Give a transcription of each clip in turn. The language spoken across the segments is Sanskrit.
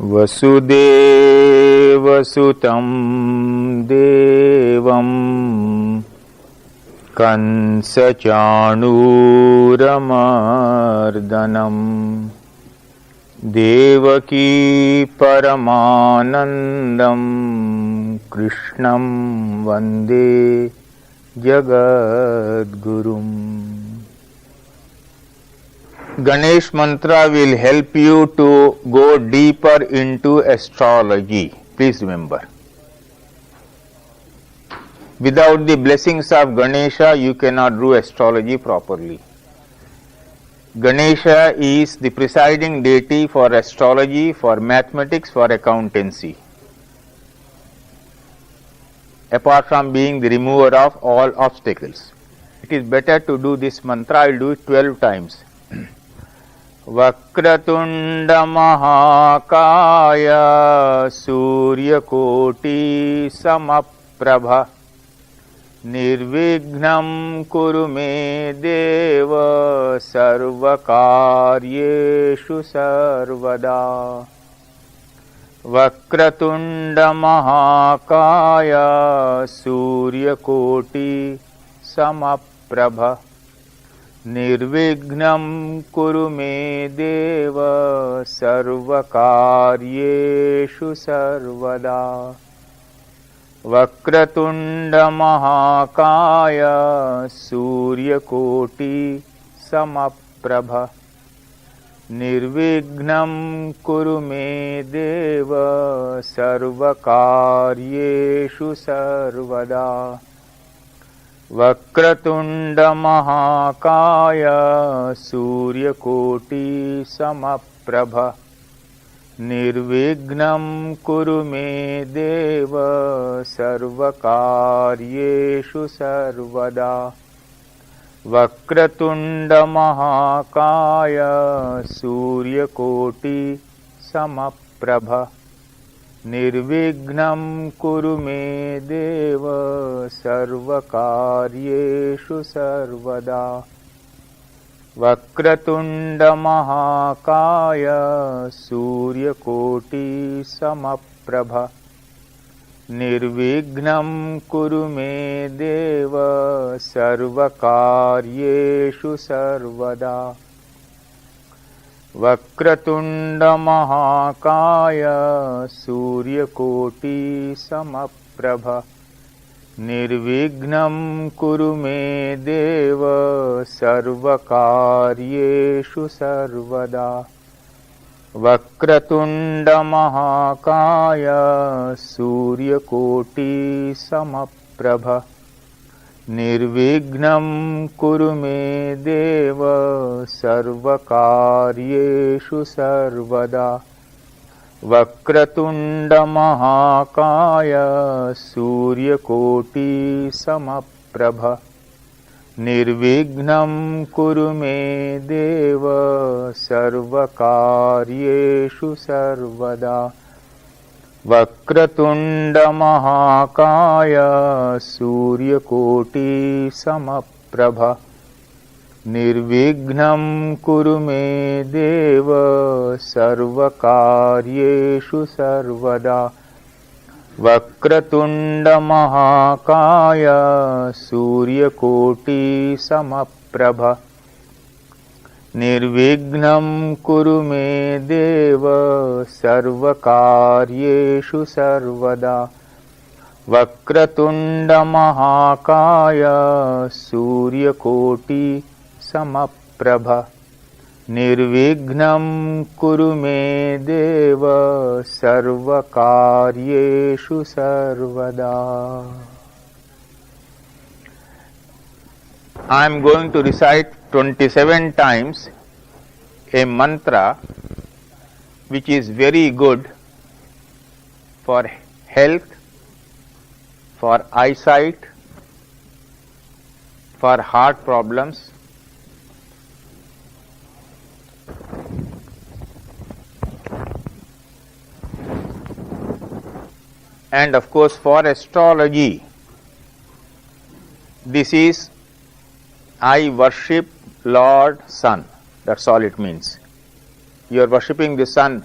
वसुदेवसुतं देवं कंसचाणूरमर्दनं देवकी परमानन्दं कृष्णं वन्दे जगद्गुरुम्. Ganesh mantra will help you to go deeper into astrology. Please remember. Without the blessings of Ganesha, you cannot do astrology properly. Ganesha is the presiding deity for astrology, for mathematics, for accountancy. Apart from being the remover of all obstacles. It is better to do this mantra. I will do it 12 times. Vakratunda महाकाय सूर्यकोटि समप्रभ निर्विघ्नं कुरु मे देव सर्वकार्येषु सर्वदा. वक्रतुंड महाकाय सूर्यकोटि समप्रभ निर्विघ्नं कुरु मे देव सर्वकार्येषु सर्वदा. वक्रतुंड महाकाय सूर्यकोटि समप्रभ निर्विघ्नं कुरु मे देव सर्वकार्येषु सर्वदा. वक्रतुंड महाकाय सूर्यकोटि समप्रभ निर्विघ्नं कुरु मे देव सर्वकार्येषु सर्वदा. वक्रतुंड महाकाय सूर्यकोटि समप्रभ निर्विघ्नं कुरु मे देव सर्वकार्येषु सर्वदा. वक्रतुंड महाकाय सूर्यकोटि समप्रभ निर्विघ्नं कुरु मे देव सर्वकार्येषु सर्वदा. वक्रतुंड महाकाय सूर्यकोटि समप्रभ निर्विघ्नं कुरु मे देव सर्वकार्येषु सर्वदा. वक्रतुंड महाकाय सूर्यकोटि समप्रभ निर्विघ्नं कुरु मे देव सर्वकार्येषु सर्वदा. वक्रतुंड महाकाय सूर्यकोटि समप्रभ निर्विघ्नं कुरु मे देव सर्वकार्येषु सर्वदा. वक्रतुंड महाकाय सूर्यकोटि समप्रभ निर्विघ्नं कुरु मे देव सर्वकार्येषु सर्वदा. वक्रतुंड महाकाय सूर्यकोटि समप्रभ निर्विघ्नं कुरु मे देव सर्वकार्येषु सर्वदा. वक्रतुंड महाकाय सूर्यकोटि समप्रभ निर्विघ्नं कुरु मे देव सर्वकार्येषु सर्वदा. I am going to recite 27 times a mantra which is very good for health, for eyesight, for heart problems, and of course for astrology. This is I worship Lord Sun. That's all it means. You are worshipping the sun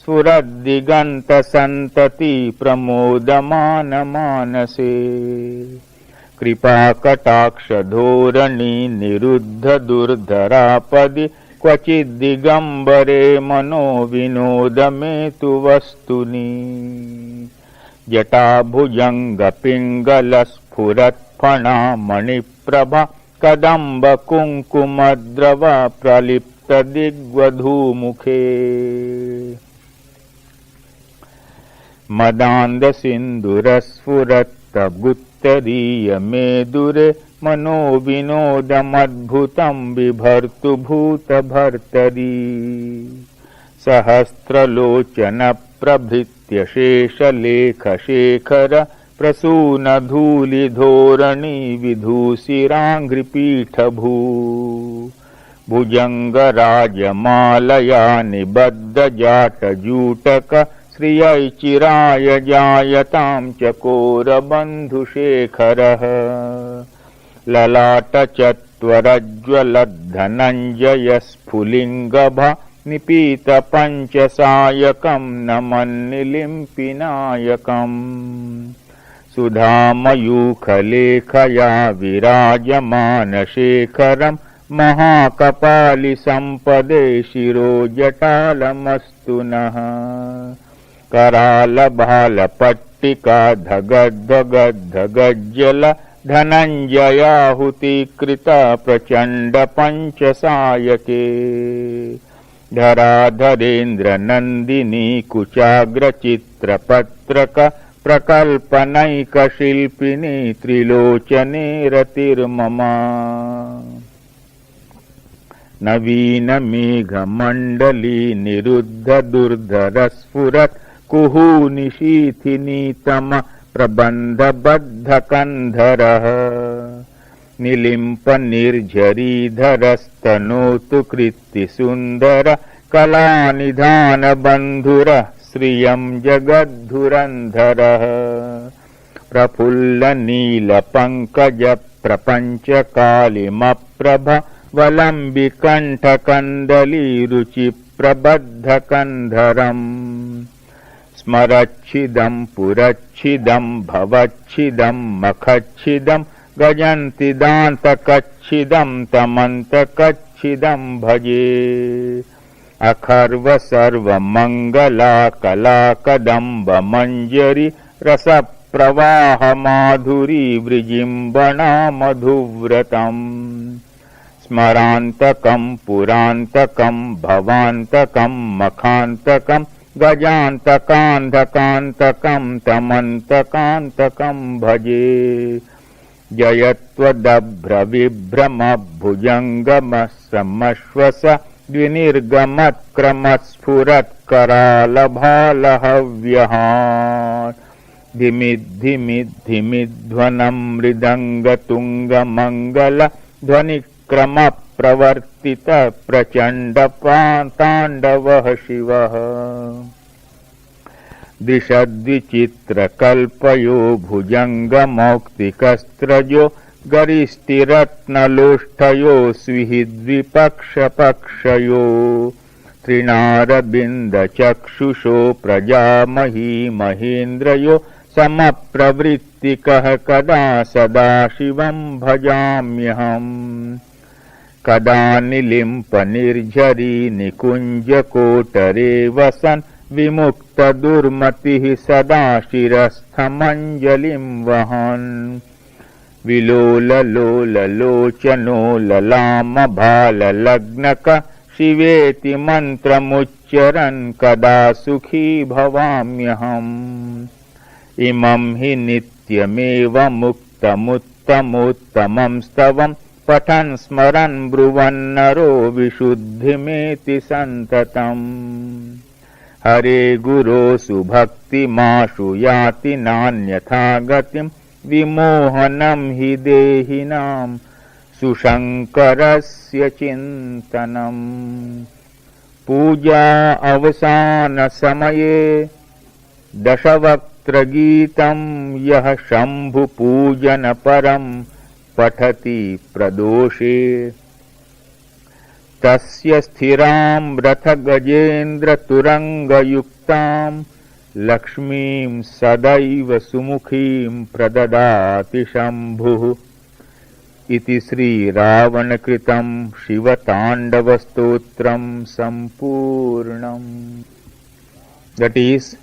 स्फुरद्दिगन्तसन्तति प्रमोदमानमानसे कृपाकटाक्षधोरणी निरुद्धदुर्धरापदि क्वचिद्दिगम्बरे मनो विनोदमेतु वस्तुनि जटाभुजङ्गपिङ्गलस्फुरत्फणा मणिप्रभा कदम्बकुङ्कुमद्रव प्रलिप्तदिग्वधूमुखे मदान्दसिन्दूरस्फुरत्तगुत्तरीयमेदुरे मनो विनोदमद्भुतं बिभर्तु भूतभर्तरी सहस्रलोचनप्रभृत्यशेषलेखशेखर प्रसूनधूलिधोरणी विधूषिराङ्घ्रिपीठभू भुजङ्गराजमालया निबद्धजाटजूटक श्रियैचिराय जायतां चकोरबन्धुशेखरः ललाटचत्वरज्ज्वलद्धनञ्जयस्फुलिङ्गभा निपीतपञ्चसायकं नमन्निलिम्पिनायकम् सुधामयूखलेखया विराजमानशेखरं महाकपालिसम्पदे शिरोजटालमस्तु नः करालभालपट्टिका धगद्धगद्धगज्जल धनञ्जयाहुतीकृत प्रचण्डपञ्चसायके धराधरेन्द्रनन्दिनी कुचाग्रचित्रपत्रक प्रकल्पनैकशिल्पिनी त्रिलोचने रतिर्ममा नवीनमेघमण्डली निरुद्धदुर्धरस्फुरत् कुहूनिशीथिनीतम प्रबन्धबद्धकन्धरः निलिम्पनिर्झरीधरस्तनोतु कृत्तिसुन्दर कलानिधानबन्धुरः श्रियं जगद्धुरन्धरः प्रफुल्लनीलपङ्कजप्रपञ्चकालिमप्रभ वलम्बिकण्ठकन्दलीरुचिप्रबद्धकन्धरम् स्मरच्छिदं पुरच्छिदं भवच्छिदं मखच्छिदं गजन्ति दान्तकच्छिदं तमन्तकच्छिदं भजे अखर्व सर्वमङ्गला कलाकदम्बमञ्जरी रसप्रवाहमाधुरी विजिम्बणा मधुव्रतम् स्मरान्तकं पुरान्तकं भवान्तकं मखान्तकं गजान्तकान्धकान्तकं तमन्तकान्तकं भजे जयत्वदभ्रविभ्रमभुजङ्गमसमश्वस द्विनिर्गमत्क्रमस्फुरत्करालभालहव्यहान् धिमिद्धिमिद्धिमिध्वनं मृदङ्गतुङ्गमङ्गल ध्वनिक्रमप्रवर्तित प्रचण्डताण्डवः शिवः दिशद्विचित्रकल्पयो भुजङ्गमौक्तिकस्त्रजो गरिष्ठिरत्नलोष्ठयो स्विद्विपक्षपक्षयो त्रिणारबिन्दचक्षुषो प्रजामही महेन्द्रयो समप्रवृत्तिकः कदा सदाशिवं भजाम्यहम् कदा निलिम्पनिर्झरी निकुञ्जकोटरे वसन् विमुक्तदुर्मतिः सदा शिरस्थमञ्जलिं वहन् विलोललोललोचनो ललामभाललग्नक शिवेति मन्त्रमुच्चरन् कदा सुखी भवाम्यहम् इमं हि नित्यमेव मुक्तमुत्तमोत्तमं स्तवं पठन् स्मरन् ब्रुवन्नरो विशुद्धिमेति सन्ततम् हरे गुरोसु भक्तिमाशु याति नान्यथा गतिं विमोहनं हि देहिनां सुशङ्करस्य चिन्तनम् पूजा अवसानसमये दशवक्त्रगीतं यः शम्भुपूजनपरं पठति प्रदोषे तस्य स्थिरां रथगजेन्द्रतुरङ्गयुक्तां लक्ष्मीं सदैव सुमुखीं प्रददाति शम्भुः इति श्रीरावणकृतं शिवताण्डवस्तोत्रं सम्पूर्णम्. That is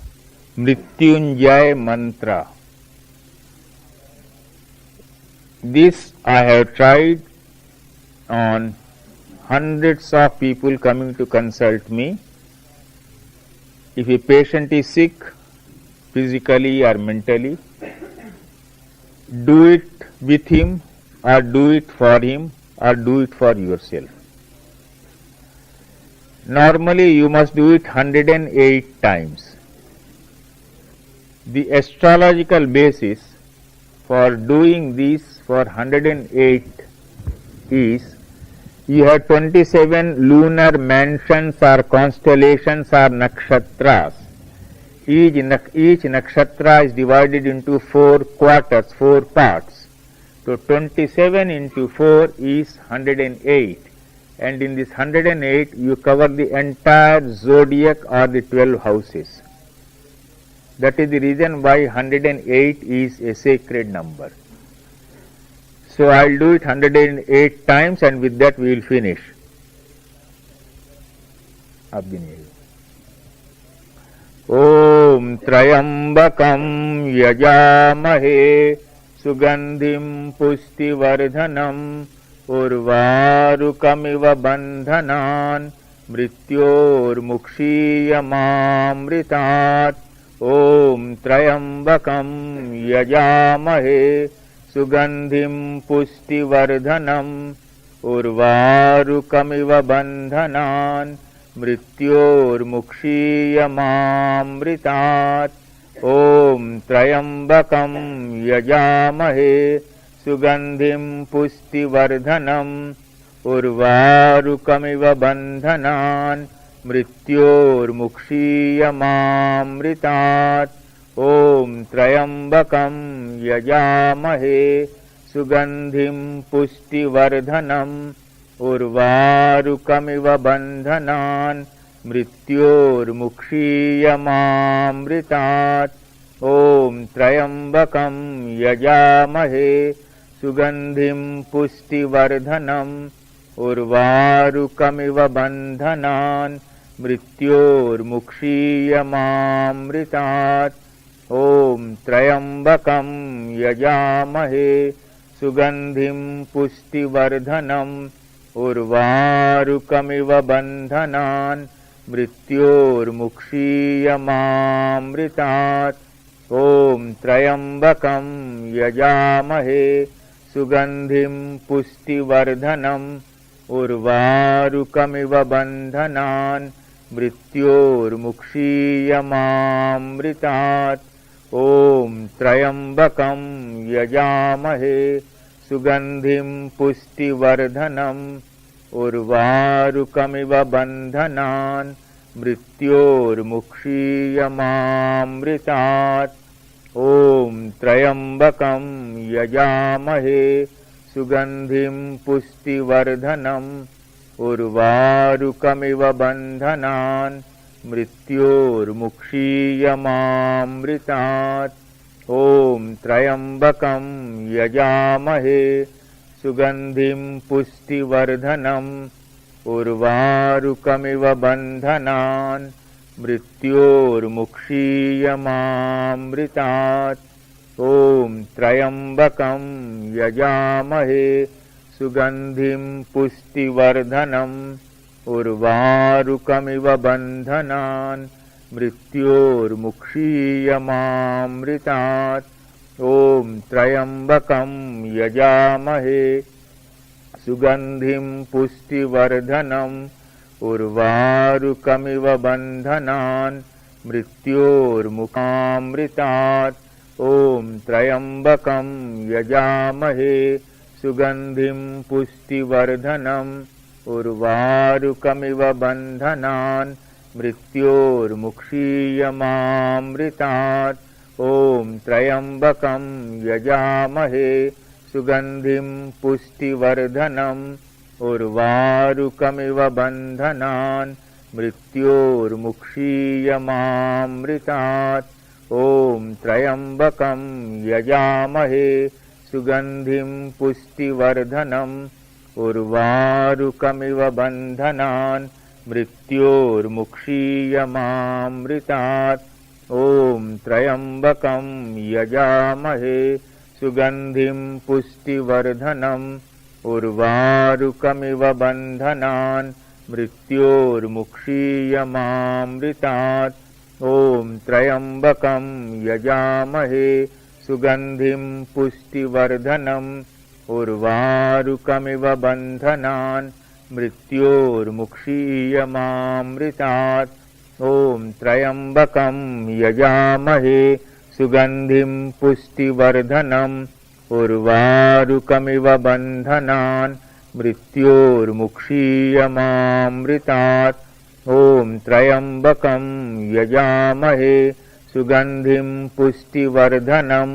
Mrityunjay mantra. This I have tried on hundreds of people coming to consult me. If a patient is sick, physically or mentally, do it with him or do it for him or do it for yourself. Normally you must do it 108 times. The astrological basis for doing this for 108 is you have 27 lunar mansions or constellations or nakshatras. Each nakshatra is divided into 4 quarters, 4 parts. So 27 into 4 is 108. And in this 108 you cover the entire zodiac or the 12 houses. That is the reason why 108 is a sacred number. So I will do it 108 times and with that we will finish. Om Trayambakam Yajamahe Sugandhim Pustivardhanam Urvarukamiva Bandhanan Mrityormukshiyamamritat. Om Trayambakam Yajamahe Sugandhim Pustivardhanam Urvarukamiva Bandhanan Mrityormukshiyamamritat. Om Trayambakam Yajamahe Sugandhim Pustivardhanam Urvarukamiva Bandhanan Mrityormukshiyamamritat. Om Trayambakam Yajamahe Sugandhim Pustivardhanam Urvarukamiva Bandhanan Mrityormukshiyamamritat. Om Trayambakam Yajamahe Sugandhim Pustivardhanam Urvarukamiva Bandhanan Mrityormukshiyamamritat. Om Trayambakam Yajamahe Sugandhim Pustivardhanam Urvarukamiva Bandhanan Mrityormukshiyamamritat. Om Trayambakam Yajamahe Sugandhim Pustivardhanam Urvarukamiva Bandhanan Mrityormukshiyamamritat. Om Trayambakam Yajamahe Sugandhim Pustivardhanam Urvarukamiva Bandhanan Mrityormukshiyamamritat. Om Trayambakam Yajamahe Sugandhim Pustivardhanam Urvarukamiva Bandhanan Mrityormukshiyamamritat. Om Trayambakam Yajamahe Sugandhim Pustivardhanam Urvarukamiva Bandhanan Mrityormukshiyamamritat. Om Trayambakam Yajamahe Sugandhim Pustivardhanam Urvarukamiva Bandhanan Mrityormukshiyamamritat. Om Trayambakam Yajamahe Sugandhim Pustivardhanam Urvarukamiva Bandhanan Mrityormukshiyamamritat. Om Trayambakam Yajamahe Sugandhim Pustivardhanam Urvarukamiva Bandhanan Mrityormukshiyamamritat. Om Trayambakam Yajamahe Sugandhim Pustivardhanam उर्वारुकमिव बन्धनान् मृत्योर्मुक्षीयमामृतात्। ॐ त्र्यम्बकं यजामहे सुगन्धिं पुष्टिवर्धनम् उर्वारुकमिव बन्धनान् मृत्योर्मुक्षीयमामृतात्। ॐ त्र्यम्बकं यजामहे सुगन्धिं पुष्टिवर्धनम् उर्वारुकमिव बन्धनान् मृत्योर्मुक्षीयमामृतात्। ॐ त्र्यम्बकं यजामहे सुगन्धिं पुष्टिवर्धनम् उर्वारुकमिव बन्धनान् मृत्योर्मुक्षीयमामृतात्। ॐ त्र्यम्बकं यजामहे सुगन्धिं पुष्टिवर्धनम् उर्वारुकमिव बन्धनान् मृत्योर्मुक्षीयमामृतात्। ॐ त्र्यम्बकं यजामहे सुगन्धिं पुष्टिवर्धनम्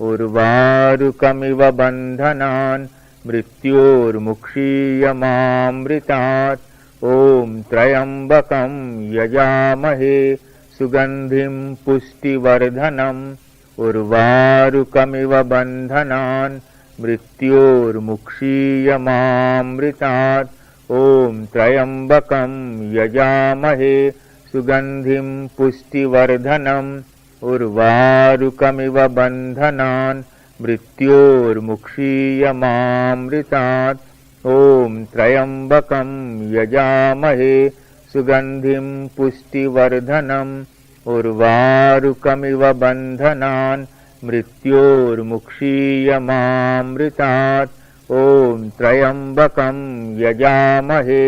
उर्वारुकमिव बन्धनान् मृत्योर्मुक्षीयमामृतात्। ॐ त्र्यम्बकं यजामहे सुगन्धिं पुष्टिवर्धनम् उर्वारुकमिव बन्धनान् मृत्योर्मुक्षीयमामृतात्। ॐ त्र्यम्बकं यजामहे सुगन्धिं पुष्टिवर्धनम् उर्वारुकमिव बन्धनान् मृत्योर्मुक्षीयमामृतात्। ॐ त्र्यम्बकं यजामहे सुगन्धिं पुष्टिवर्धनम् उर्वारुकमिव बन्धनान् मृत्योर्मुक्षीयमामृतात्। ॐ त्र्यम्बकं यजामहे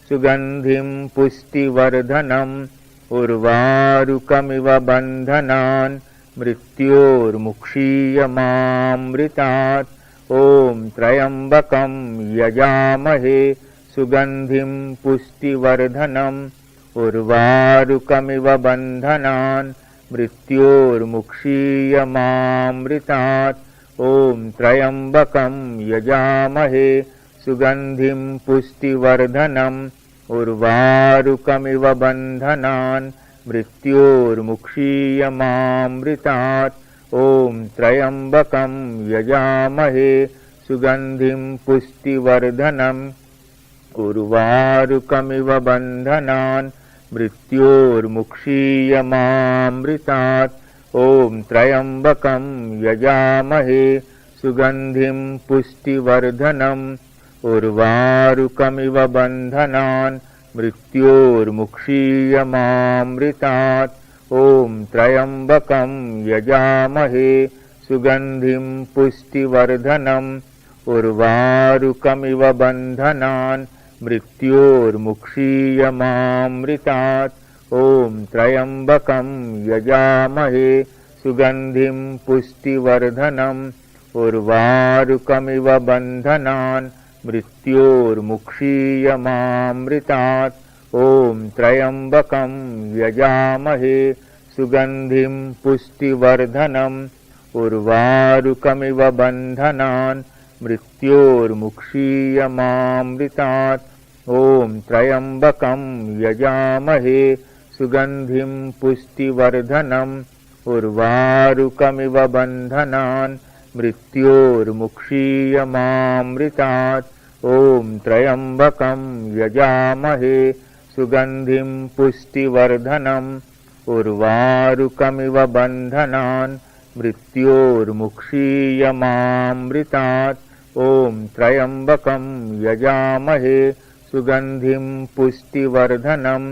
सुगन्धिं पुष्टिवर्धनम् उर्वारुकमिव बन्धनान् मृत्योर्मुक्षीयमामृतात्। ॐ त्र्यम्बकं यजामहे सुगन्धिं पुष्टिवर्धनम् उर्वारुकमिव बन्धनान् मृत्योर्मुक्षीयमामृतात्। ॐ त्र्यम्बकं यजामहे सुगन्धिं पुष्टिवर्धनम् उर्वारुकमिव बन्धनान् मृत्योर्मुक्षीयमामृतात्। ॐ त्र्यम्बकं यजामहे सुगन्धिं पुष्टिवर्धनम् उर्वारुकमिव बन्धनान् मृत्योर्मुक्षीयमामृतात्। ॐ त्र्यम्बकं यजामहे सुगन्धिं पुष्टिवर्धनम् उर्वारुकमिव बन्धनान् मृत्योर्मुक्षीयमामृतात्। ॐ त्र्यम्बकं यजामहे सुगन्धिं पुष्टिवर्धनम् उर्वारुकमिव बन्धनान् मृत्योर्मुक्षीयमामृतात्। ॐ त्र्यम्बकं यजामहे सुगन्धिं पुष्टिवर्धनम् उर्वारुकमिव बन्धनान् मृत्योर्मुक्षीयमामृतात्। ॐ त्र्यम्बकं यजामहे सुगन्धिं पुष्टिवर्धनम् उर्वारुकमिव बन्धनान् मृत्योर्मुक्षीयमामृतात्। ॐ त्र्यम्बकं यजामहे सुगन्धिं पुष्टिवर्धनम् उर्वारुकमिव बन्धनान् मृत्योर्मुक्षीयमामृतात्। ॐ त्र्यम्बकं यजामहे सुगन्धिं पुष्टिवर्धनम् उर्वारुकमिव बन्धनान् मृत्योर्मुक्षीयमामृतात्। ॐ त्र्यम्बकं यजामहे सुगन्धिं पुष्टिवर्धनम्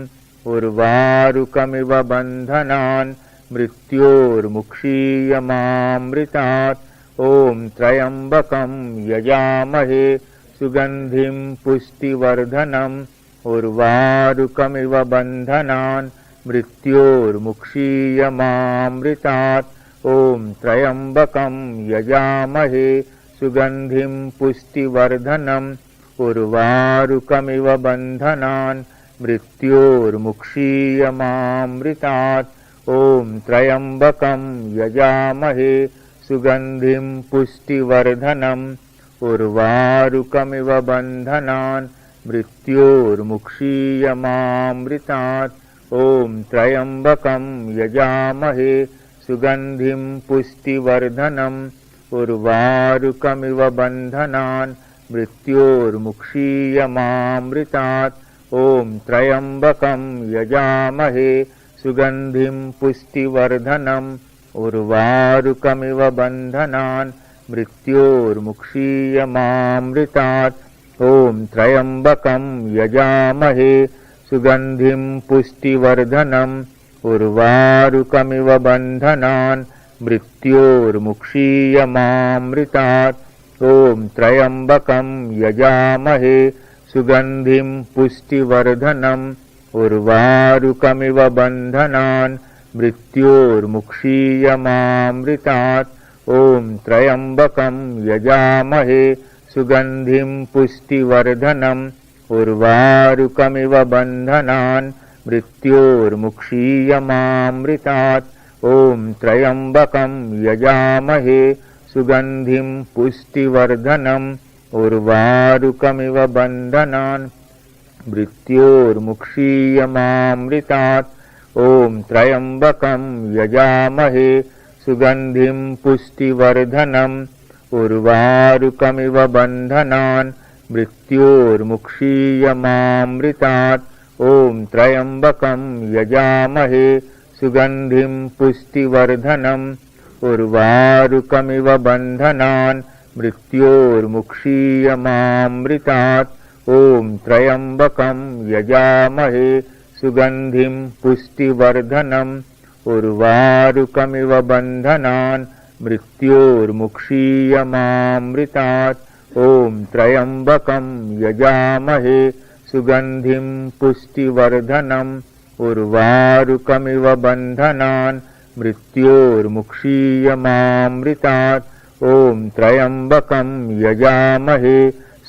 उर्वारुकमिव बन्धनान् मृत्योर्मुक्षीयमामृतात्। ॐ त्र्यम्बकं यजामहे सुगन्धिं पुष्टिवर्धनम् उर्वारुकमिव बन्धनान् मृत्योर्मुक्षीयमामृतात्। ॐ त्र्यम्बकं यजामहे सुगन्धिं पुष्टिवर्धनम् उर्वारुकमिव बन्धनान् मृत्योर्मुक्षीयमामृतात्। ॐ त्र्यम्बकं यजामहे सुगन्धिं पुष्टिवर्धनम् उर्वारुकमिव बन्धनान् मृत्योर्मुक्षीयमामृतात्। ॐ त्र्यम्बकं यजामहे सुगन्धिं पुष्टिवर्धनम् उर्वारुकमिव बन्धनान् मृत्योर्मुक्षीयमामृतात्। ॐ त्र्यम्बकं यजामहे सुगन्धिं पुष्टिवर्धनम् उर्वारुकमिव बन्धनान् मृत्योर्मुक्षीयमामृतात्। ॐ त्र्यम्बकं यजामहे सुगन्धिं पुष्टिवर्धनम् उर्वारुकमिव बन्धनान् मृत्योर्मुक्षीयमामृतात्। ॐ त्र्यम्बकं यजामहे सुगन्धिं पुष्टिवर्धनम् उर्वारुकमिव बन्धनान् मृत्योर्मुक्षीयमामृतात्। ॐ त्र्यम्बकं यजामहे सुगन्धिं पुष्टिवर्धनम् उर्वारुकमिव बन्धनान् मृत्योर्मुक्षीयमामृतात्। ॐ त्र्यम्बकं यजामहे सुगन्धिं पुष्टिवर्धनम् उर्वारुकमिव बन्धनान् मृत्योर्मुक्षीयमामृतात्। ॐ त्र्यम्बकं यजामहे सुगन्धिं पुष्टिवर्धनम् उर्वारुकमिव बन्धनान् मृत्योर्मुक्षीयमामृतात्। ॐ त्र्यम्बकं यजामहे सुगन्धिं पुष्टिवर्धनम् उर्वारुकमिव बन्धनान् मृत्योर्मुक्षीयमामृतात्। ॐ त्र्यम्बकं यजामहे सुगन्धिं पुष्टिवर्धनम् उर्वारुकमिव बन्धनान् मृत्योर्मुक्षीयमामृतात्। ॐ त्र्यम्बकं यजामहे सुगन्धिं पुष्टिवर्धनम् उर्वारुकमिव बन्धनान् मृत्योर्मुक्षीयमामृतात्। ॐ त्र्यम्बकं यजामहे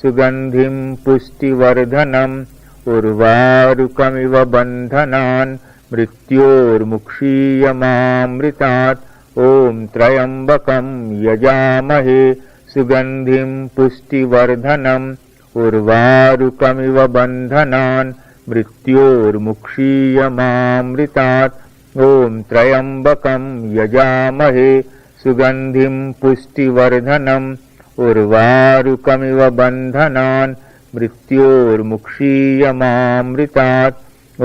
सुगन्धिं पुष्टिवर्धनम् उर्वारुकमिव बन्धनान् मृत्योर्मुक्षीयमामृतात्। ॐ त्र्यम्बकं यजामहे सुगन्धिं पुष्टिवर्धनम् उर्वारुकमिव बन्धनान् मृत्योर्मुक्षीयमामृतात्। ॐ त्र्यम्बकं यजामहे सुगन्धिं पुष्टिवर्धनम् उर्वारुकमिव बन्धनान् मृत्योर्मुक्षीयमामृतात्। ॐ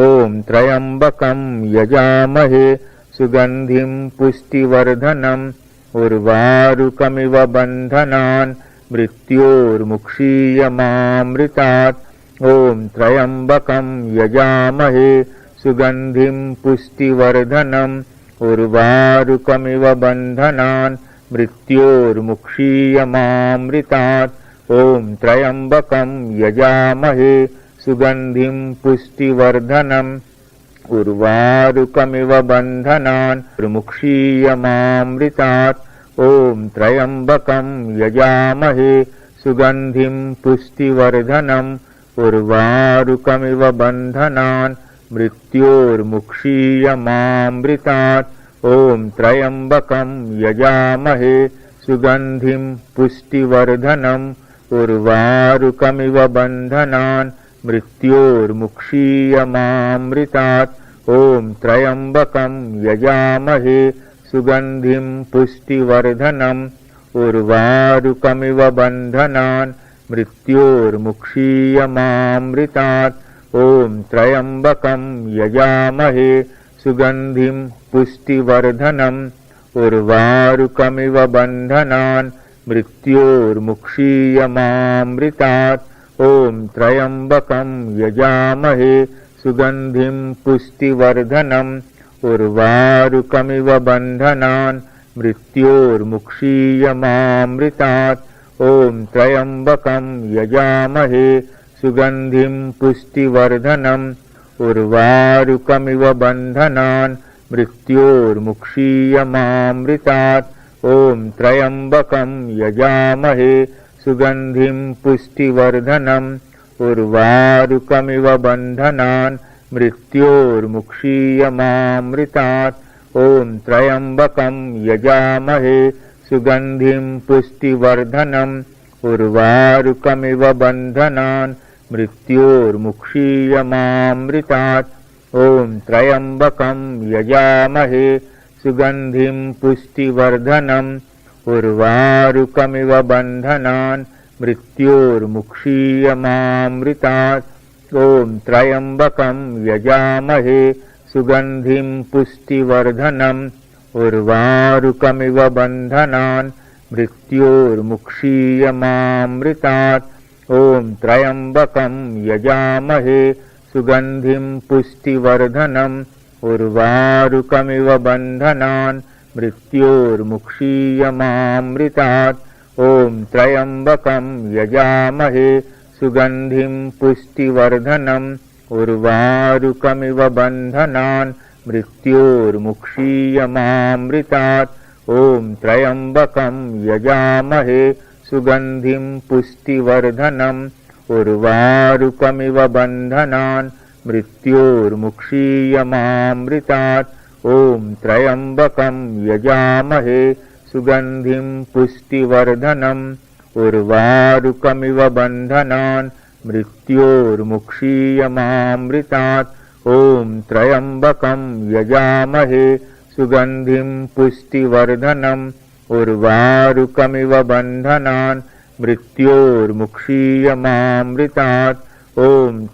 त्र्यम्बकं यजामहे सुगन्धिं पुष्टिवर्धनम् उर्वारुकमिव बन्धनान् मृत्योर्मुक्षीयमामृतात्। ॐ त्र्यम्बकं यजामहे सुगन्धिं पुष्टिवर्धनम् उर्वारुकमिव बन्धनान् मृत्योर्मुक्षीयमामृतात्। ॐ त्र्यम्बकं यजामहे सुगन्धिं पुष्टिवर्धनम् उर्वारुकमिव बन्धनान् मुक्षीयमामृतात्। ॐ त्र्यम्बकं यजामहे सुगन्धिं पुष्टिवर्धनम् उर्वारुकमिव बन्धनान् मृत्योर्मुक्षीयमामृतात्। ॐ त्र्यम्बकं यजामहे सुगन्धिं पुष्टिवर्धनम् उर्वारुकमिव बन्धनान् मृत्योर्मुक्षीयमामृतात्। ॐ त्र्यम्बकं यजामहे सुगन्धिं पुष्टिवर्धनम् उर्वारुकमिव बन्धनान् मृत्योर्मुक्षीयमामृतात्। ॐ त्र्यम्बकं यजामहे सुगन्धिं पुष्टिवर्धनम् उर्वारुकमिव बन्धनान् मृत्योर्मुक्षीयमामृतात्। ॐ त्र्यम्बकं यजामहे सुगन्धिं पुष्टिवर्धनम् उर्वारुकमिव बन्धनान् मृत्योर्मुक्षीयमामृतात्। ॐ त्र्यम्बकं यजामहे सुगन्धिं पुष्टिवर्धनम् उर्वारुकमिव बन्धनान् मृत्योर्मुक्षीयमामृतात्। ॐ त्र्यम्बकं यजामहे सुगन्धिं पुष्टिवर्धनम् उर्वारुकमिव बन्धनान् मृत्योर्मुक्षीयमामृतात्। ॐ त्र्यम्बकं यजामहे सुगन्धिं पुष्टिवर्धनम् उर्वारुकमिव बन्धनान् मृत्योर्मुक्षीयमामृतात्। ॐ त्र्यम्बकं यजामहे सुगन्धिं पुष्टिवर्धनम् उर्वारुकमिव बन्धनान् मृत्योर्मुक्षीयमामृतात्। ॐ त्र्यम्बकं यजामहे सुगन्धिं पुष्टिवर्धनम् उर्वारुकमिव बन्धनान् मृत्योर्मुक्षीयमामृतात्। ॐ त्र्यम्बकं यजामहे सुगन्धिं पुष्टिवर्धनम् उर्वारुकमिव बन्धनान् मृत्योर्मुक्षीयमामृतात्। ॐ त्र्यम्बकं यजामहे सुगन्धिं पुष्टिवर्धनम् उर्वारुकमिव बन्धनान् मृत्योर्मुक्षीयमामृतात्। ॐ त्र्यम्बकं यजामहे सुगन्धिं पुष्टिवर्धनम् उर्वारुकमिव बन्धनान् मृत्योर्मुक्षीयमामृतात्। ॐ त्र्यम्बकं यजामहे सुगन्धिं पुष्टिवर्धनम् उर्वारुकमिव बन्धनान् मृत्योर्मुक्षीयमामृतात्। ॐ त्र्यम्बकं यजामहे सुगन्धिं पुष्टिवर्धनम् उर्वारुकमिव बन्धनान् मृत्योर्मुक्षीयमामृतात्। ॐ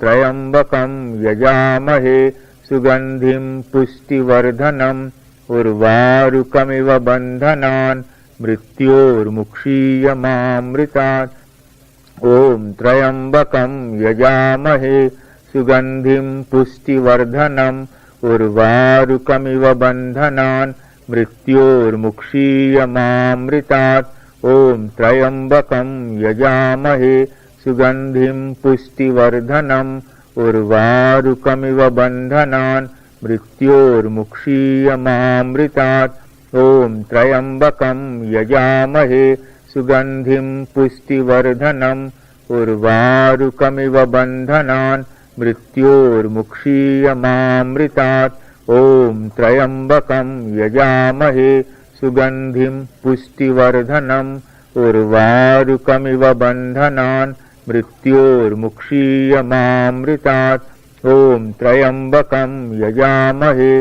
त्र्यम्बकं यजामहे सुगन्धिं पुष्टिवर्धनम् उर्वारुकमिव बन्धनान् मृत्योर्मुक्षीयमामृतात्। ॐ त्र्यम्बकं यजामहे सुगन्धिं पुष्टिवर्धनम् उर्वारुकमिव बन्धनान् मृत्योर्मुक्षीयमामृतात्। ॐ त्र्यम्बकं यजामहे सुगन्धिं पुष्टिवर्धनम् उर्वारुकमिव बन्धनान् मृत्योर्मुक्षीयमामृतात्। ॐ त्र्यम्बकं यजामहे सुगन्धिं पुष्टिवर्धनम् उर्वारुकमिव बन्धनान् मृत्योर्मुक्षीयमामृतात्। ॐ त्र्यम्बकं यजामहे सुगन्धिं पुष्टिवर्धनम् उर्वारुकमिव बन्धनान् मृत्योर्मुक्षीयमामृतात्। ॐ त्र्यम्बकं यजामहे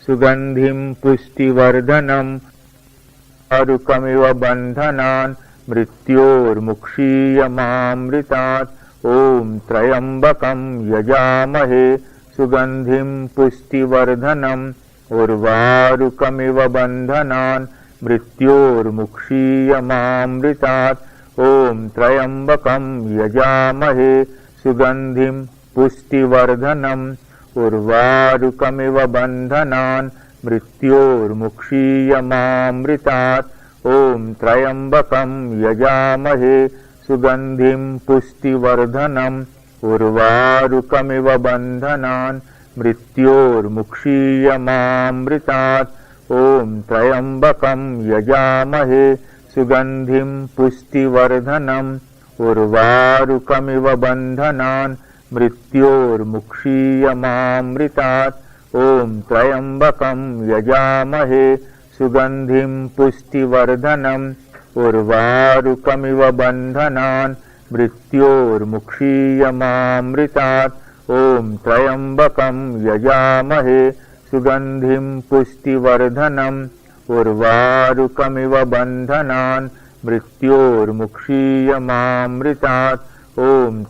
सुगन्धिं पुष्टिवर्धनम् उर्वारुकमिव बन्धनान् मृत्योर्मुक्षीयमामृतात्। ॐ त्र्यम्बकं यजामहे सुगन्धिं पुष्टिवर्धनम् उर्वारुकमिव बन्धनान् मृत्योर्मुक्षीयमामृतात्। ॐ त्र्यम्बकं यजामहे सुगन्धिं पुष्टिवर्धनम् उर्वारुकमिव बन्धनान् मृत्योर्मुक्षीयमामृतात्। ॐ त्र्यम्बकं यजामहे सुगन्धिं पुष्टिवर्धनम् उर्वारुकमिव बन्धनान् मृत्योर्मुक्षीयमामृतात्। ॐ त्र्यम्बकं यजामहे सुगन्धिं पुष्टिवर्धनम् उर्वारुकमिव बन्धनान् मृत्योर्मुक्षीयमामृतात्। ॐ त्र्यम्बकं यजामहे सुगन्धिं पुष्टिवर्धनम् उर्वारुकमिव बन्धनान् मृत्योर्मुक्षीयमामृतात्। ॐ त्र्यम्बकं यजामहे सुगन्धिं पुष्टिवर्धनम् उर्वारुकमिव बन्धनान् मृत्योर्मुक्षीयमामृतात्। ॐ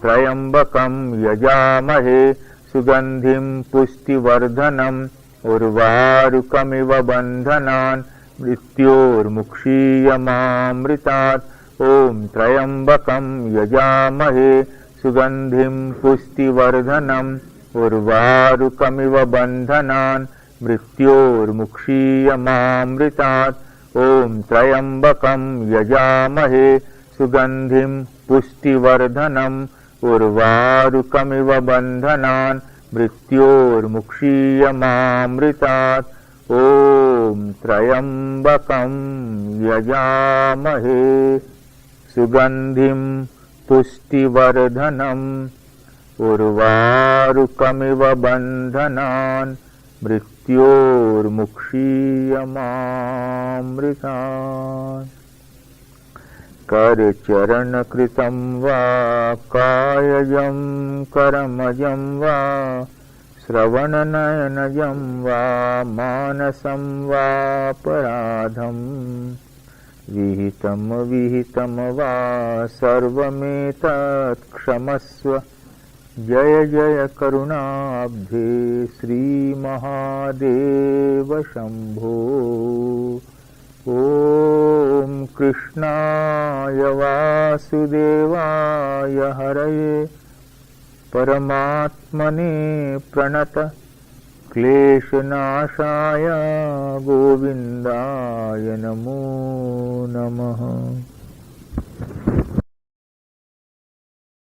त्र्यम्बकं यजामहे सुगन्धिं पुष्टिवर्धनम् उर्वारुकमिव बन्धनान् मृत्योर्मुक्षीयमामृतात्। ॐ त्र्यम्बकं यजामहे सुगन्धिं पुष्टिवर्धनम् उर्वारुकमिव बन्धनान् मृत्योर्मुक्षीयमामृतात्। ॐ त्र्यम्बकं यजामहे सुगन्धिं पुष्टिवर्धनम् उर्वारुकमिव बन्धनान् मृत्योर्मुक्षीयमामृतात्। ॐ त्र्यम्बकं यजामहे सुगन्धिं पुष्टिवर्धनम् उर्वारुकमिव बन्धनान् मृत्योर्मुक्षीयमामृतात्। करचरणकृतं वा कायजं करमजं वा श्रवणनयनजं वा मानसं वापराधं विहितं विहितं वा सर्वमेतत् क्षमस्व जय जय करुणाब्धे श्रीमहादेव शम्भो। ॐ कृष्णाय वासुदेवाय हरये परमात्मने प्रणत क्लेशनाशाय गोविन्दाय नमो नमः।